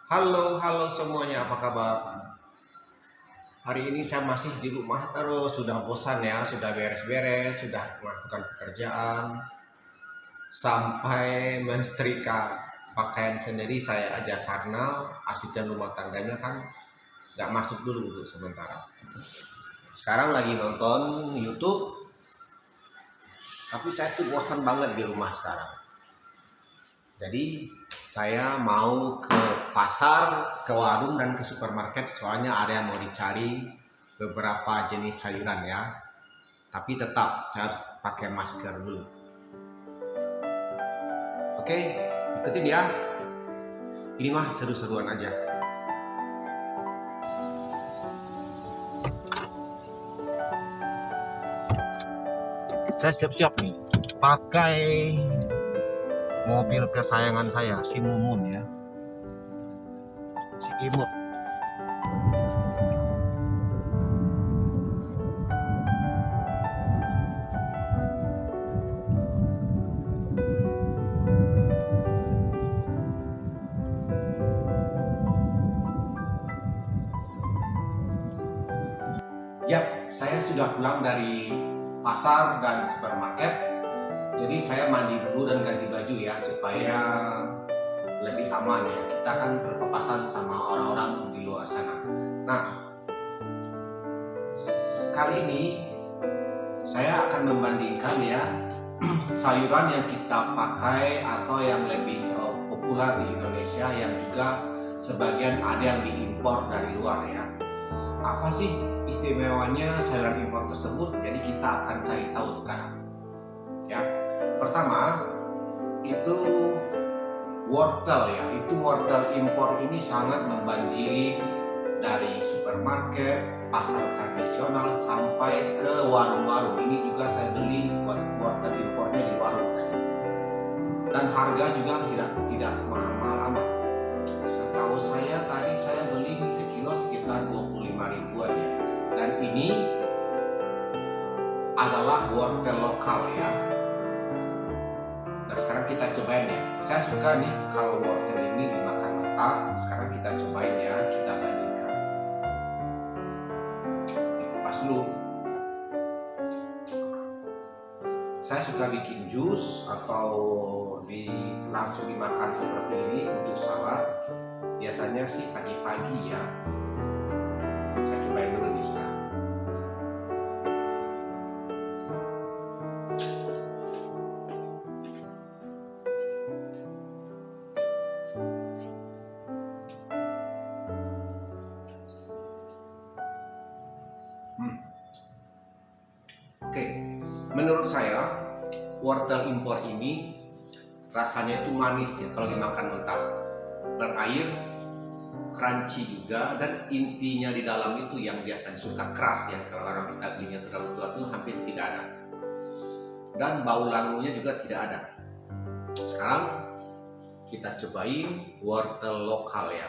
Halo, halo semuanya, apa kabar? Hari ini saya masih di rumah terus, sudah bosan ya, sudah beres-beres, sudah melakukan pekerjaan, sampai mensetrika pakaian sendiri saya aja karena asisten rumah tangganya kan nggak masuk dulu untuk sementara. Sekarang lagi nonton YouTube, tapi saya tuh bosan banget di rumah sekarang. Jadi saya mau ke pasar, ke warung dan ke supermarket soalnya ada yang mau dicari beberapa jenis sayuran ya. Tapi tetap saya harus pakai masker dulu. Oke, ikutin ya. Ini mah seru-seruan aja. Saya siap-siap nih pakai mobil kesayangan saya, si Mumun ya. Si Imut. Yap, saya sudah pulang dari pasar dan supermarket. Jadi saya mandi dulu dan ganti baju ya supaya lebih aman ya. Kita kan berpapasan sama orang-orang di luar sana. Nah, kali ini saya akan membandingkan ya sayuran yang kita pakai atau yang lebih populer di Indonesia yang juga sebagian ada yang diimpor dari luar ya. Apa sih istimewanya sayuran impor tersebut? Jadi kita akan cari tahu sekarang. Ya, pertama itu wortel ya. Itu wortel impor ini sangat membanjiri dari supermarket, pasar tradisional sampai ke warung-warung. Ini juga saya beli wortel impornya di warung tadi. Dan harga juga tidak mahal-mahal amat. Setahu saya tadi saya beli sekilo sekitar 25 ribuan ya. Dan ini adalah wortel lokal ya. Nah sekarang kita cobain ya. Saya suka nih kalau wortel ini dimakan mentah. Sekarang kita cobain ya, kita bandingkan. Dikupas dulu. Saya suka bikin jus atau langsung dimakan seperti ini untuk salad. Biasanya sih pagi-pagi ya. Saya cobain dulu nih sekarang. Oke, menurut saya wortel impor ini rasanya itu manis ya kalau dimakan mentah, berair, crunchy juga, dan intinya di dalam itu yang biasanya suka keras ya, kalau orang kita belinya terlalu tua tuh hampir tidak ada, dan bau langunya juga tidak ada. Sekarang kita cobain wortel lokal ya.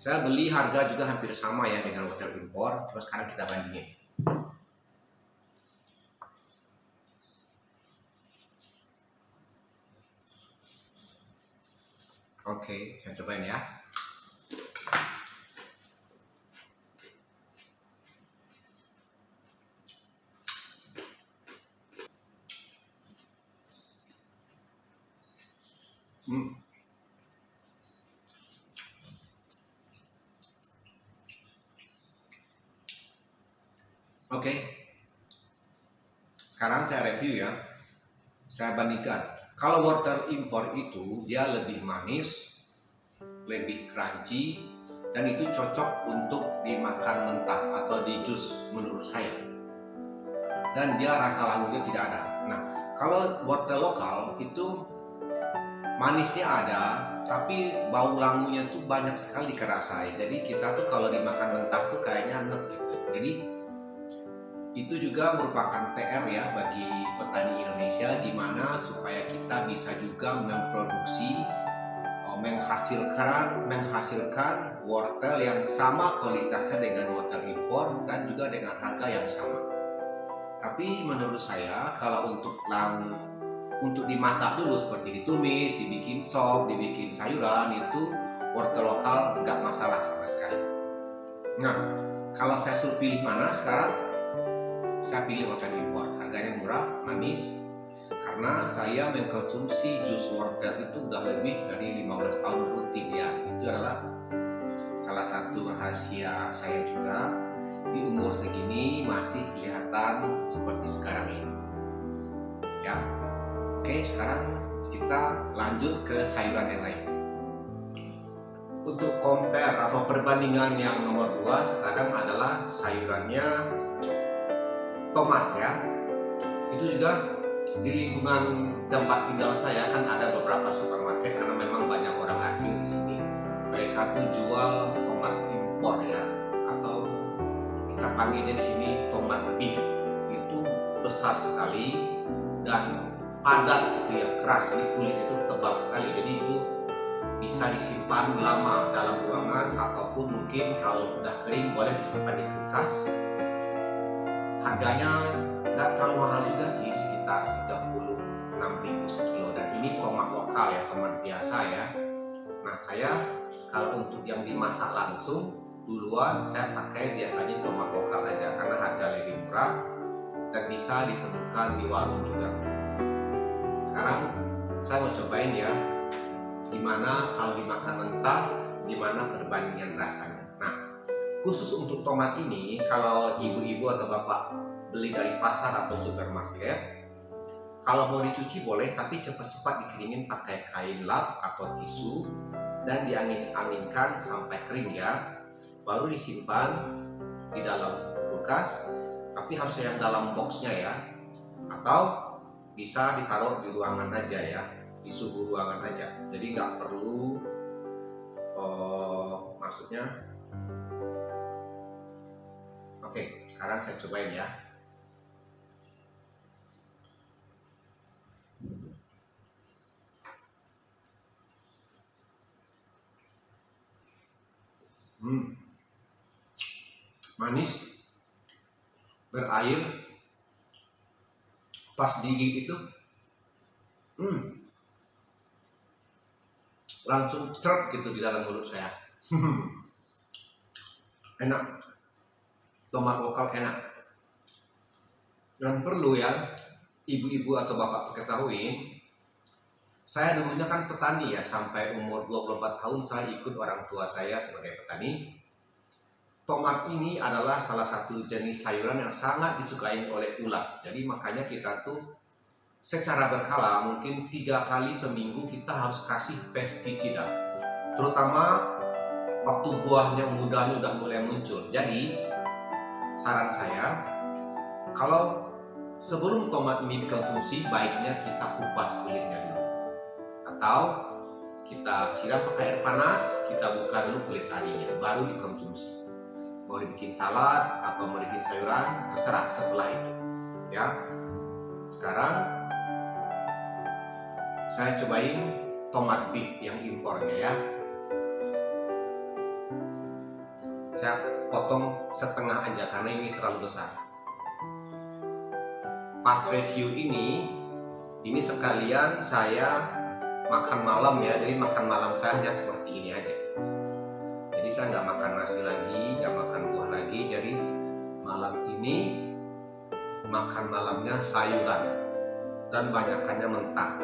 Saya beli harga juga hampir sama ya dengan wortel impor. Terus sekarang kita bandingin. Oke, saya cobain ya. Oke, sekarang saya review ya. Saya bandingkan. Kalau wortel impor itu dia lebih manis, lebih crunchy, dan itu cocok untuk dimakan mentah atau di jus menurut saya. Dan dia rasa langunya tidak ada. Nah, kalau wortel lokal itu manisnya ada, tapi bau langunya tuh banyak sekali kerasa ya. Jadi kita tuh kalau dimakan mentah tuh kayaknya enak gitu. Jadi itu juga merupakan PR ya bagi petani Indonesia, di mana supaya kita bisa juga memproduksi menghasilkan wortel yang sama kualitasnya dengan wortel impor dan juga dengan harga yang sama. Tapi menurut saya kalau untuk dimasak dulu seperti ditumis, dibikin sop, dibikin sayuran itu wortel lokal nggak masalah sama sekali. Nah, kalau saya suruh pilih mana sekarang, saya pilih wortel impor. Harganya murah, manis, karena saya mengkonsumsi jus wortel itu udah lebih dari 15 tahun rutin ya. Itu adalah salah satu rahasia saya juga, di umur segini masih kelihatan seperti sekarang ini ya. Oke, sekarang kita lanjut ke sayuran yang lain. Untuk compare atau perbandingan yang nomor 2 sekarang adalah sayurannya tomat ya. Itu juga di lingkungan tempat tinggal saya kan ada beberapa supermarket, karena memang banyak orang asing di sini. Mereka tuh jual tomat impor ya, atau kita panggilnya di sini tomat beef. Itu besar sekali dan padat gitu ya, keras, di kulit itu tebal sekali. Jadi itu bisa disimpan lama dalam ruangan, ataupun mungkin kalau udah kering boleh disimpan di kulkas. Harganya nggak terlalu mahal juga sih, sekitar 36.000 sekilo. Dan ini tomat lokal ya, tomat biasa ya. Nah, saya kalau untuk yang dimasak langsung duluan, saya pakai biasanya tomat lokal aja, karena harga lebih murah dan bisa ditemukan di warung juga. Sekarang saya mau cobain ya, gimana kalau dimakan mentah, gimana perbandingan rasanya. Nah, khusus untuk tomat ini, kalau ibu-ibu atau bapak beli dari pasar atau supermarket, kalau mau dicuci boleh, tapi cepat-cepat dikeringin pakai kain lap atau tisu dan diangin-anginkan sampai kering ya. Baru disimpan di dalam kulkas, tapi harus yang dalam boxnya ya, atau bisa ditaruh di ruangan aja ya, di suhu ruangan aja. Jadi nggak perlu maksudnya. Oke, sekarang saya cobain ya. Manis, berair, pas digigit itu langsung seret gitu di dalam mulut saya. Enak, tomat lokal enak. Dan perlu ya ibu-ibu atau bapak ketahui, saya dulunya kan petani ya, sampai umur 24 tahun saya ikut orang tua saya sebagai petani. Tomat ini adalah salah satu jenis sayuran yang sangat disukai oleh ulat. Jadi makanya kita tuh secara berkala, mungkin 3 kali seminggu kita harus kasih pestisida, terutama waktu buahnya mudanya udah mulai muncul. Jadi saran saya, kalau sebelum tomat ini dikonsumsi, baiknya kita kupas kulitnya dulu, atau kita siram pakai air panas, kita buka dulu kulit arinya, baru dikonsumsi. Mau dibikin salad atau mau dibikin sayuran, terserah setelah itu ya. Sekarang saya cobain tomat beef yang impornya ya. Saya potong setengah aja karena ini terlalu besar. Pas review ini sekalian saya makan malam ya. Jadi makan malam saya hanya seperti ini aja. Jadi saya nggak makan nasi lagi, nggak makan buah lagi. Jadi malam ini makan malamnya sayuran dan banyakannya mentah.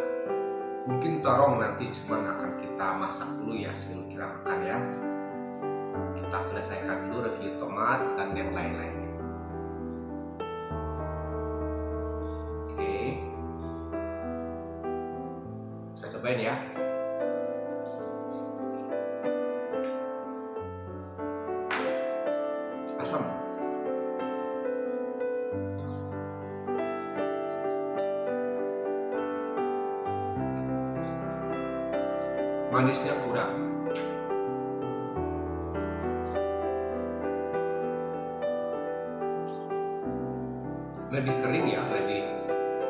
Mungkin terong nanti cuman akan kita masak dulu ya sebelum kita makan ya. Kita selesaikan dulu review tomat dan yang lain-lain. Oke, saya cobain ya. Asam, manisnya kurang. Lebih kering ya, lebih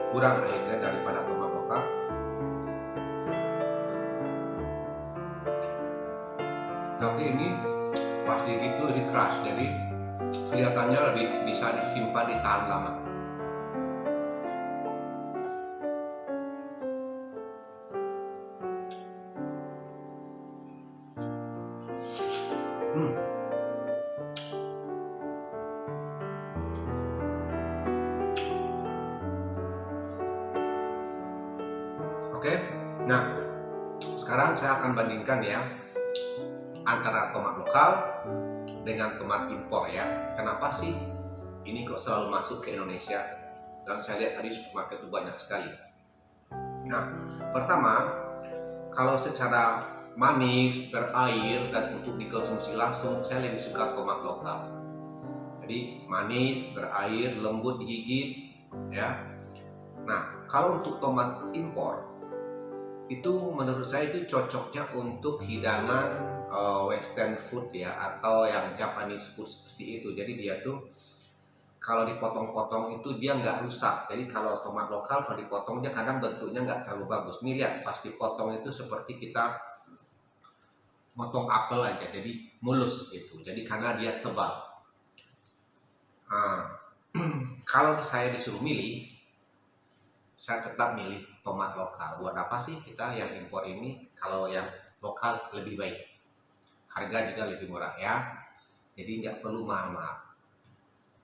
kurang airnya daripada tomat lokal. Tapi ini pas digigit itu lebih keras, jadi kelihatannya lebih bisa disimpan, ditahan lama. sekarang saya akan bandingkan ya antara tomat lokal dengan tomat impor ya. Kenapa sih ini kok selalu masuk ke Indonesia? Dan saya lihat tadi supermarket itu banyak sekali. Nah, pertama, kalau secara manis, berair, dan untuk dikonsumsi langsung, saya lebih suka tomat lokal. Jadi manis, berair, lembut digigit, ya. Nah, kalau untuk tomat impor, itu menurut saya itu cocoknya untuk hidangan western food ya, atau yang Japanese food seperti itu. Jadi dia tuh kalau dipotong-potong itu dia nggak rusak. Jadi kalau tomat lokal kalau dipotongnya kadang bentuknya nggak terlalu bagus. Nih lihat, pas dipotong itu seperti kita potong apel aja, jadi mulus gitu. Jadi karena dia tebal. Nah, kalau saya disuruh milih, saya tetap milih tomat lokal. Buat apa sih kita yang impor ini kalau yang lokal lebih baik? Harga juga lebih murah ya. Jadi nggak perlu mahal-mahal.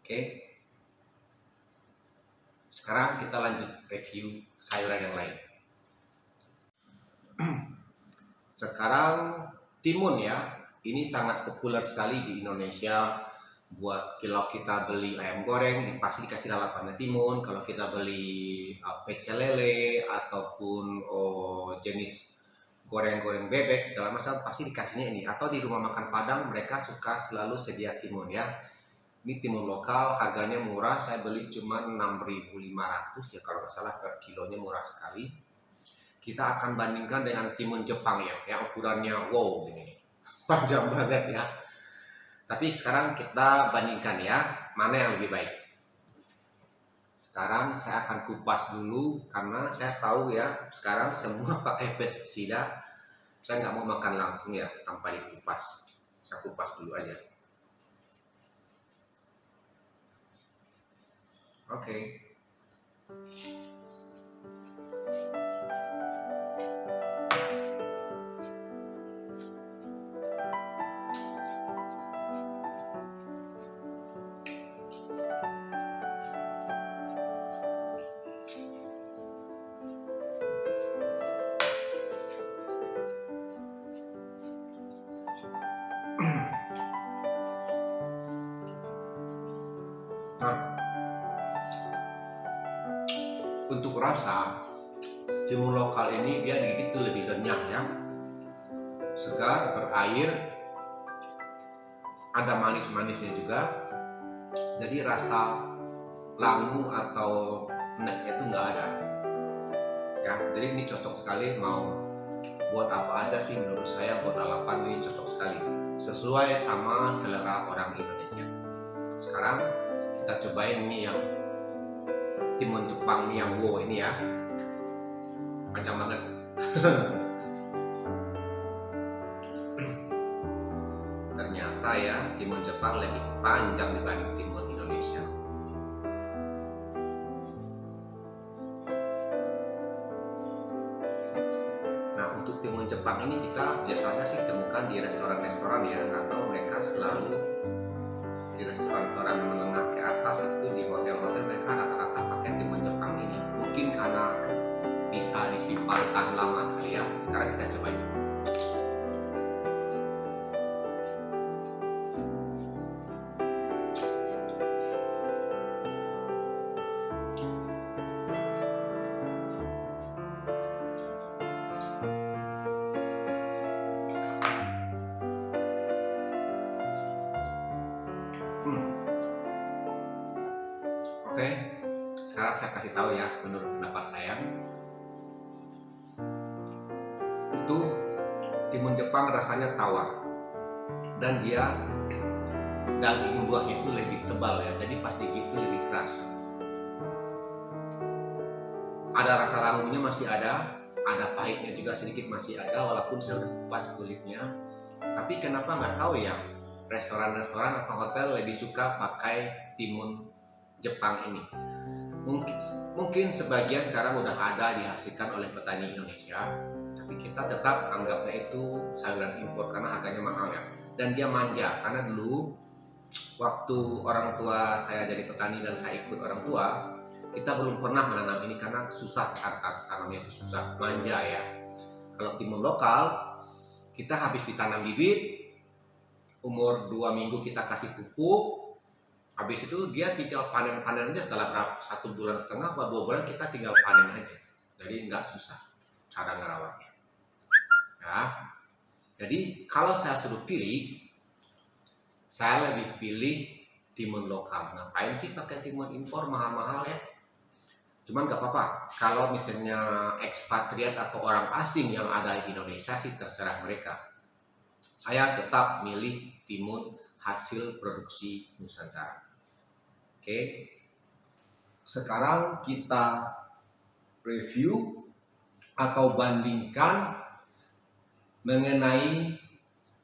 Oke. Sekarang kita lanjut review sayuran yang lain. Sekarang timun ya. Ini sangat populer sekali di Indonesia. Buat kalau kita beli ayam goreng ini pasti dikasih lalapannya timun. Kalau kita beli pecel lele ataupun jenis goreng-goreng bebek segala macam pasti dikasihnya ini. Atau di rumah makan Padang mereka suka selalu sedia timun ya. Ini timun lokal, harganya murah. Saya beli cuma 6.500 ya kalau nggak salah, per kilonya murah sekali. Kita akan bandingkan dengan timun Jepang ya, yang ukurannya wow ini panjang banget ya. Tapi sekarang kita bandingkan ya, mana yang lebih baik. Sekarang saya akan kupas dulu, karena saya tahu ya, sekarang semua pakai pestisida. Saya nggak mau makan langsung ya, tanpa dikupas. Saya kupas dulu aja. Oke. Nah, untuk rasa timun lokal ini dia digigit itu lebih renyah ya, segar, berair, ada manis-manisnya juga. Jadi rasa langu atau neknya itu nggak ada ya. Jadi ini cocok sekali mau buat apa aja sih, menurut saya buat lalapan ini cocok sekali, sesuai sama selera orang Indonesia. Sekarang kita cobain ini yang timun Jepang nih, yang wow ini ya, panjang banget. Ternyata ya timun Jepang lebih panjang dibanding timun Indonesia. Nah, untuk timun Jepang ini kita biasanya sih temukan di restoran-restoran ya, atau mereka selalu di restoran-restoran menengah ke atas itu, di hotel-hotel mereka rata-rata pakai timun Jepang ini. Mungkin karena bisa disimpan tahan lama kali ya. Sekarang kita cobain. Oke, sekarang saya kasih tahu ya menurut pendapat saya. Itu timun Jepang rasanya tawar, dan dia daging buahnya itu lebih tebal ya, jadi pasti gitu lebih keras. Ada rasa langunya masih ada pahitnya juga sedikit masih ada, walaupun saya udah kupas kulitnya. Tapi kenapa nggak tahu ya, restoran-restoran atau hotel lebih suka pakai timun Jepang ini. Mungkin sebagian sekarang udah ada dihasilkan oleh petani Indonesia, tapi kita tetap anggapnya itu sayuran impor karena harganya mahal ya. Dan dia manja, karena dulu waktu orang tua saya jadi petani dan saya ikut orang tua, kita belum pernah menanam ini karena susah, tanamnya itu susah, manja ya. Kalau timun lokal, kita habis ditanam bibit, umur 2 minggu kita kasih pupuk, habis itu dia tinggal panen-panen aja setelah berapa, 1,5 bulan atau 2 bulan kita tinggal panen aja. Jadi nggak susah cara ngerawatnya. Ya. Jadi kalau saya suruh pilih, saya lebih pilih timun lokal. Ngapain sih pakai timun impor mahal-mahal ya? Cuman nggak apa-apa. Kalau misalnya ekspatriat atau orang asing yang ada di Indonesia sih terserah mereka. Saya tetap milih timun hasil produksi Nusantara. Oke. Sekarang kita review atau bandingkan mengenai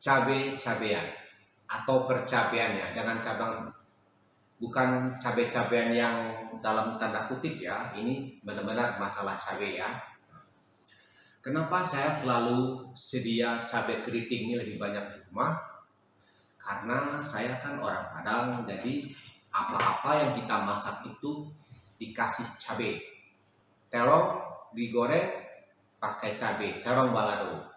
cabai-cabean atau percabeannya. Jangan bukan cabai-cabean yang dalam tanda kutip ya. Ini benar-benar masalah cabai ya. Kenapa saya selalu sedia cabai keriting ini lebih banyak di rumah? Karena saya kan orang Padang, jadi apa-apa yang kita masak itu dikasih cabai. Terong digoreng pakai cabai, terong balado.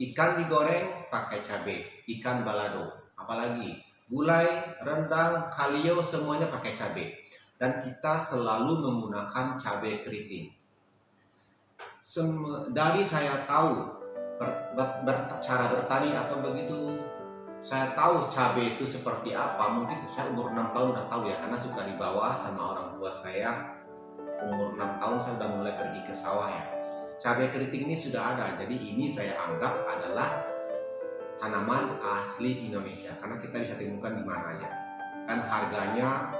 Ikan digoreng pakai cabai, ikan balado. Apalagi gulai, rendang, kalio semuanya pakai cabai. Dan kita selalu menggunakan cabai keriting. Dari saya tahu cara bertani atau begitu, saya tahu cabai itu seperti apa. Mungkin saya umur 6 tahun udah tahu ya, karena suka dibawa sama orang tua saya. Umur 6 tahun saya udah mulai pergi ke sawah ya. Cabai keriting ini sudah ada, jadi ini saya anggap adalah tanaman asli Indonesia karena kita bisa temukan di mana aja. Dan harganya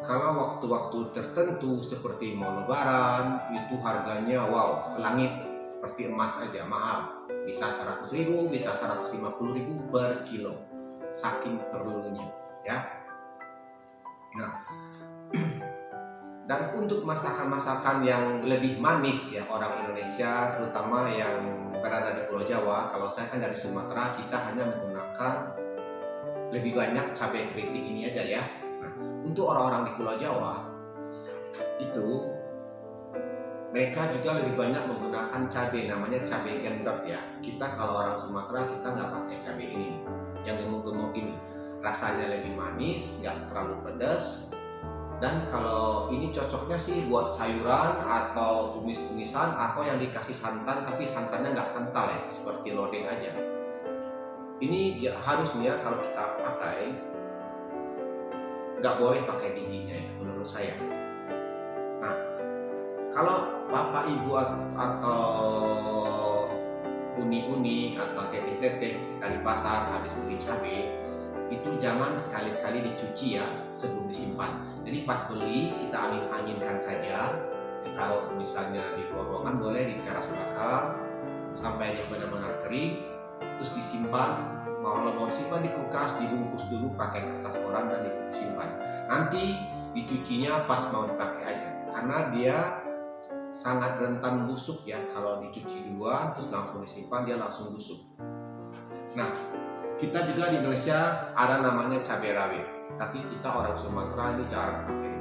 kalau waktu-waktu tertentu seperti mau lebaran itu harganya wow, selangit seperti emas aja, mahal. Bisa 100.000, bisa 150.000 per kilo. Saking perlunya ya. Nah, dan untuk masakan-masakan yang lebih manis ya, orang Indonesia terutama yang berada di Pulau Jawa, kalau saya kan dari Sumatera, kita hanya menggunakan lebih banyak cabai keriting ini aja ya. Nah, untuk orang-orang di Pulau Jawa itu mereka juga lebih banyak menggunakan cabai, namanya cabai gendot ya. Kita kalau orang Sumatera kita nggak pakai cabai ini yang gemuk-gemuk ini, rasanya lebih manis, nggak terlalu pedas. Dan kalau ini cocoknya sih buat sayuran atau tumis-tumisan atau yang dikasih santan tapi santannya nggak kental ya, seperti lodeh aja. Ini ya harusnya kalau kita pakai nggak boleh pakai bijinya ya, menurut saya. Nah, kalau bapak ibu atau uni-uni atau teteh-teteh dari pasar habis beli cabai, itu jangan sekali-sekali dicuci ya sebelum disimpan. Jadi pas beli kita angin-anginkan saja, ditaruh misalnya di ruangan, boleh di teras bakar sampai dia benar-benar kering, terus disimpan. Mau disimpan di kulkas, dibungkus dulu pakai kertas koran dan disimpan. Nanti dicucinya pas mau dipakai aja, karena dia sangat rentan busuk ya. Kalau dicuci duluan terus langsung disimpan, dia langsung busuk. Nah, kita juga di Indonesia ada namanya cabai rawit, tapi kita orang Sumatera ini jarang pakai.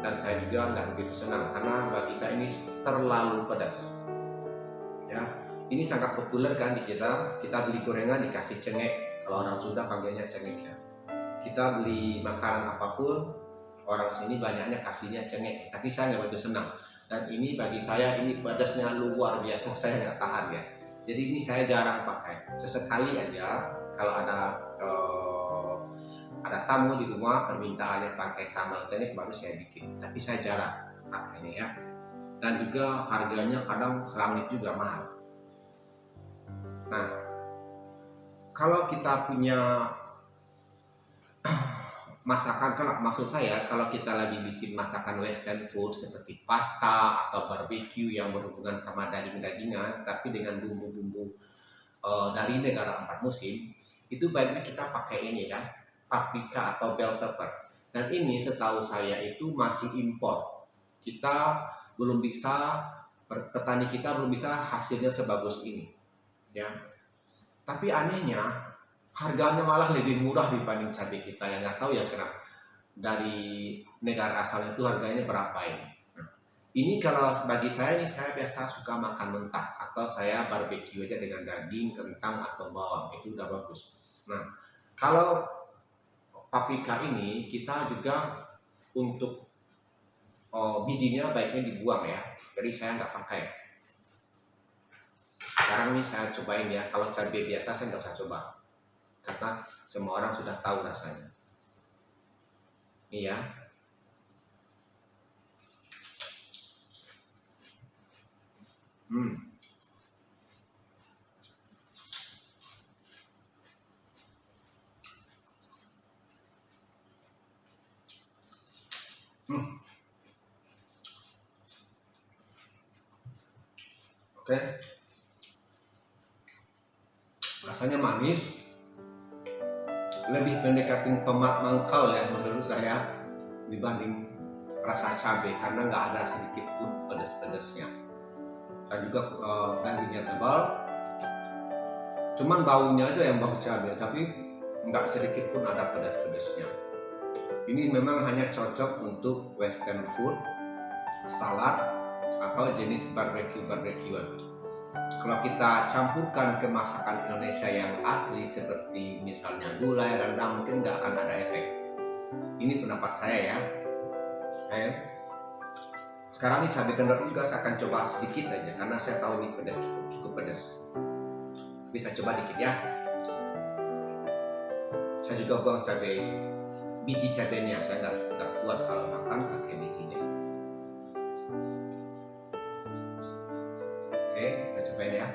Dan saya juga nggak begitu senang karena bagi saya ini terlalu pedas. Ya, ini sangat populer kan di kita. Kita beli gorengan dikasih cengek, kalau orang Sunda panggilnya cengek ya. Kita beli makanan apapun, orang sini banyaknya kasihnya cengek, tapi saya nggak begitu senang. Dan ini bagi saya ini pedasnya luar biasa, saya nggak tahan ya. Jadi ini saya jarang pakai, sesekali aja. Kalau ada tamu di rumah permintaannya pakai sambal cengek baru saya bikin, tapi saya jarang pakai ini ya. Dan juga harganya kadang selangit juga mahal. Nah, kalau kita punya masakan, kalau maksud saya kalau kita lagi bikin masakan western food seperti pasta atau barbecue yang berhubungan sama daging-dagingan tapi dengan bumbu-bumbu dari negara 4 musim, itu baiknya kita pakai ini ya, paprika atau bell pepper. Dan ini setahu saya itu masih impor. Kita belum bisa, petani kita belum bisa hasilnya sebagus ini ya. Tapi anehnya harganya malah lebih murah dibanding cabai kita, yang nggak tahu ya kenapa. Dari negara asalnya itu harganya berapa ini. Nah, ini kalau bagi saya ini, saya biasa suka makan mentah atau saya barbeque aja dengan daging, kentang atau bawang, itu udah bagus. Nah, kalau paprika ini kita juga untuk bijinya baiknya dibuang ya, jadi saya nggak pakai. Sekarang ini saya cobain ya, kalau cabai biasa saya nggak usah coba, karena semua orang sudah tahu rasanya. Ini ya. Oke. Rasanya manis, lebih mendekatin tomat mangkal ya menurut saya dibanding rasa cabai, karena nggak ada sedikit pun pedas-pedasnya. Dan juga dagingnya tebal, cuman baunya aja yang bau cabai, tapi nggak sedikit pun ada pedas-pedasnya. Ini memang hanya cocok untuk western food, salad, atau jenis barbeque-barbequean. Kalau kita campurkan ke masakan Indonesia yang asli seperti misalnya gulai, rendang, mungkin nggak akan ada efek. Ini pendapat saya ya. Sekarang ini cabai kendor juga saya akan coba sedikit saja, karena saya tahu ini pedas, cukup pedas. Tapi saya coba dikit ya. Saya juga buang cabai, biji cabainya, saya nggak kuat kalau makan pakai bijinya. Oke, saya cobain ya.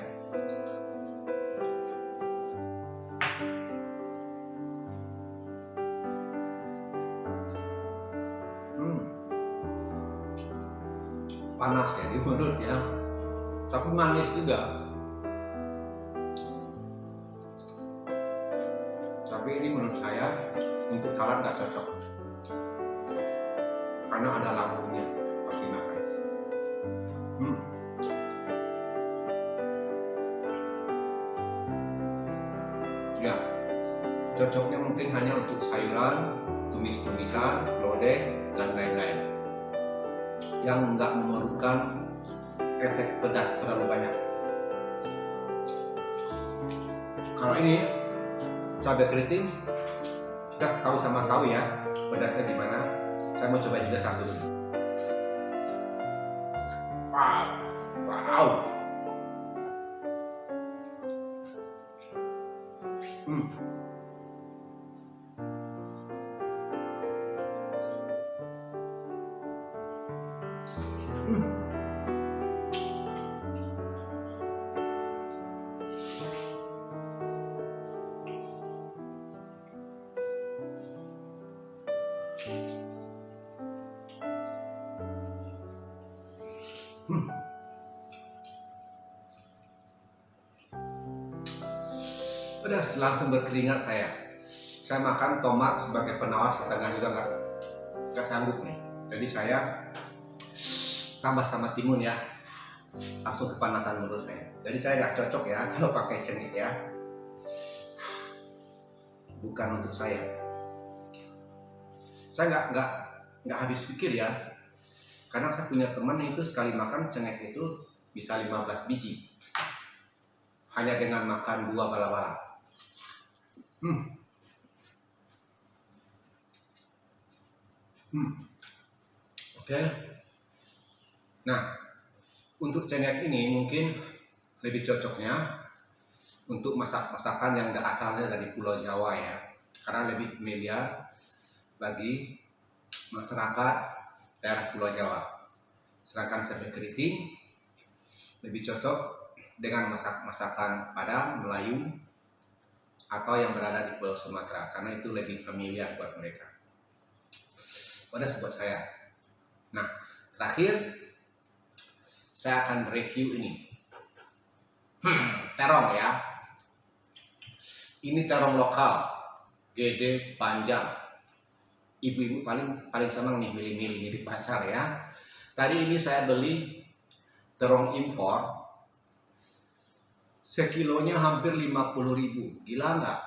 Panas ya di mulut ya, tapi manis juga. Tapi ini menurut saya untuk salad nggak cocok, karena ada lambungnya pas dimakan. Ya, cocoknya mungkin hanya untuk sayuran, tumis-tumisan, lodeh, dan lain-lain, yang nggak memerlukan efek pedas terlalu banyak. Kalau ini cabai keriting, kita tahu sama tahu ya pedasnya di mana. Saya mau coba juga satu dulu. Wow. Pedas, langsung berkeringat saya. Saya makan tomat sebagai penawar setengah juga nggak sanggup nih. Jadi saya tambah sama timun ya, langsung kepanasan menurut saya. Jadi saya nggak cocok ya kalau pakai cengkeh ya, bukan untuk saya. Saya nggak habis pikir ya, karena saya punya teman itu sekali makan cengkeh itu bisa 15 biji hanya dengan makan 2 bala-bala. Oke. Nah, untuk cengkeh ini mungkin lebih cocoknya untuk masakan yang asalnya dari Pulau Jawa ya, karena lebih familiar bagi masyarakat daerah Pulau Jawa. Sedangkan cabai keriting lebih cocok dengan masakan Padang, Melayu, atau yang berada di Pulau Sumatera, karena itu lebih familiar buat mereka. Pedas buat saya. Nah, terakhir saya akan review ini. Terong ya. Ini terong lokal, gede, panjang. Ibu-ibu paling senang nih milih-milih ini di pasar ya. Tadi ini saya beli terong impor, sekilonya hampir 50.000. Gila nggak?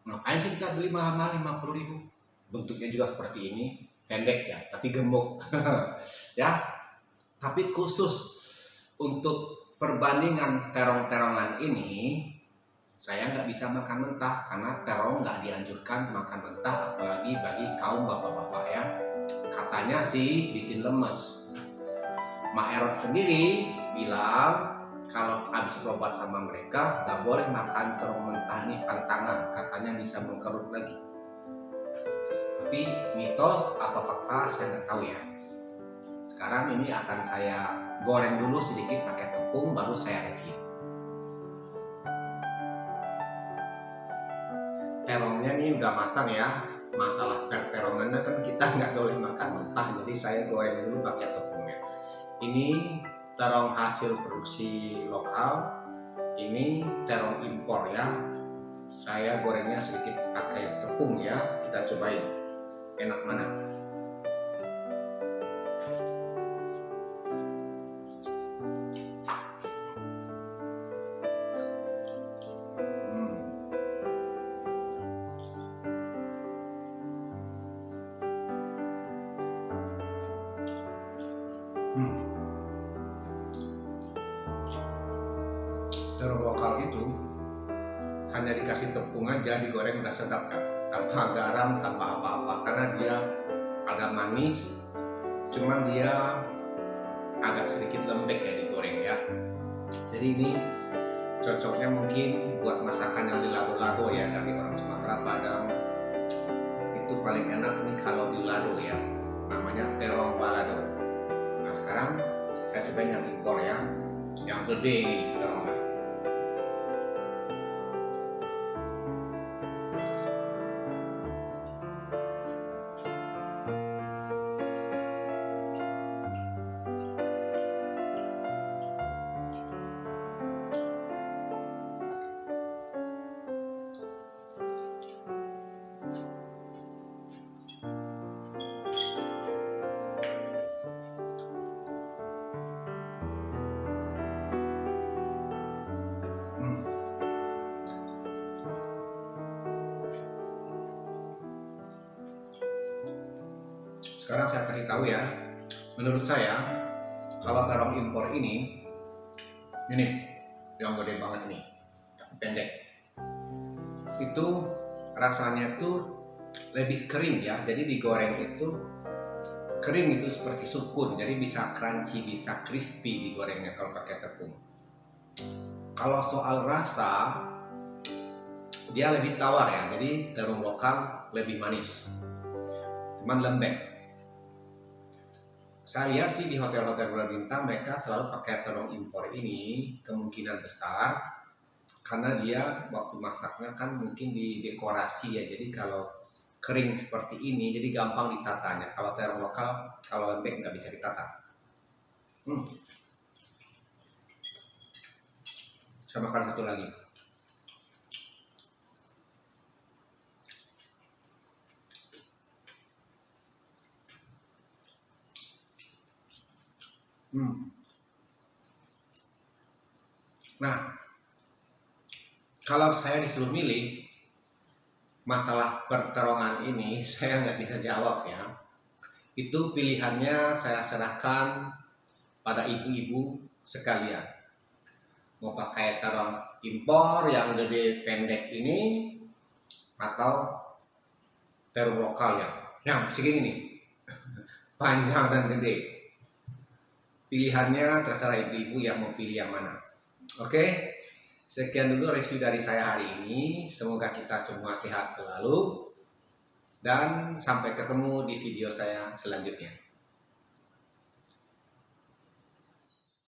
Ngapain sih kita beli mahal-mahal 50.000? Bentuknya juga seperti ini, pendek ya, tapi gemuk. Ya. Tapi khusus untuk perbandingan terong-terongan ini, saya nggak bisa makan mentah karena terong nggak dianjurkan makan mentah, apalagi bagi kaum bapak-bapak ya. Katanya sih bikin lemes. Mak Erot sendiri bilang kalau habis berobat sama mereka nggak boleh makan terong mentah, nih pantangan, katanya bisa mengkerut lagi. Tapi mitos atau fakta saya nggak tahu ya. Sekarang ini akan saya goreng dulu sedikit pakai tepung, baru saya review. Terongnya ini udah matang ya. Masalah terongannya kan kita nggak boleh makan mentah, jadi saya goreng dulu pakai tepungnya. Ini terong hasil produksi lokal, ini terong impor ya. Saya gorengnya sedikit pakai tepung ya. Kita cobain enak mana. Terong lokal itu hanya dikasih tepung aja, digoreng udah sedap kan, tanpa garam, tanpa apa-apa, karena dia ada manis, cuman dia agak sedikit lembek ya digoreng ya. Jadi ini cocoknya mungkin buat masakan yang di lado-lado ya, dari orang Sumatera, Padang. Itu paling enak nih kalau di lado ya, namanya terong balado. Nah sekarang saya cobain yang impor ya, yang gede nih terongnya. Sekarang saya kasih tahu ya, menurut saya kalau terong impor ini yang gede banget nih, yang pendek, itu rasanya tuh lebih kering ya. Jadi digoreng itu kering, itu seperti sukun, jadi bisa crunchy, bisa crispy digorengnya kalau pakai tepung. Kalau soal rasa, dia lebih tawar ya, jadi terong lokal lebih manis, cuman lembek. Saya lihat sih di hotel-hotel berbintang mereka selalu pakai terong impor ini, kemungkinan besar karena dia waktu masaknya kan mungkin didekorasi ya, jadi kalau kering seperti ini jadi gampang ditatanya. Kalau terong lokal kalau lembek nggak bisa ditata. Saya makan satu lagi. Nah, kalau saya disuruh milih masalah perterongan ini, saya nggak bisa jawab ya. Itu pilihannya saya serahkan pada ibu-ibu sekalian. Mau pakai terong impor yang gede pendek ini, atau terong lokal yang segini nih, panjang dan gede. Pilihannya terserah ibu-ibu yang mau pilih yang mana. Oke, sekian dulu review dari saya hari ini. Semoga kita semua sehat selalu, dan sampai ketemu di video saya selanjutnya.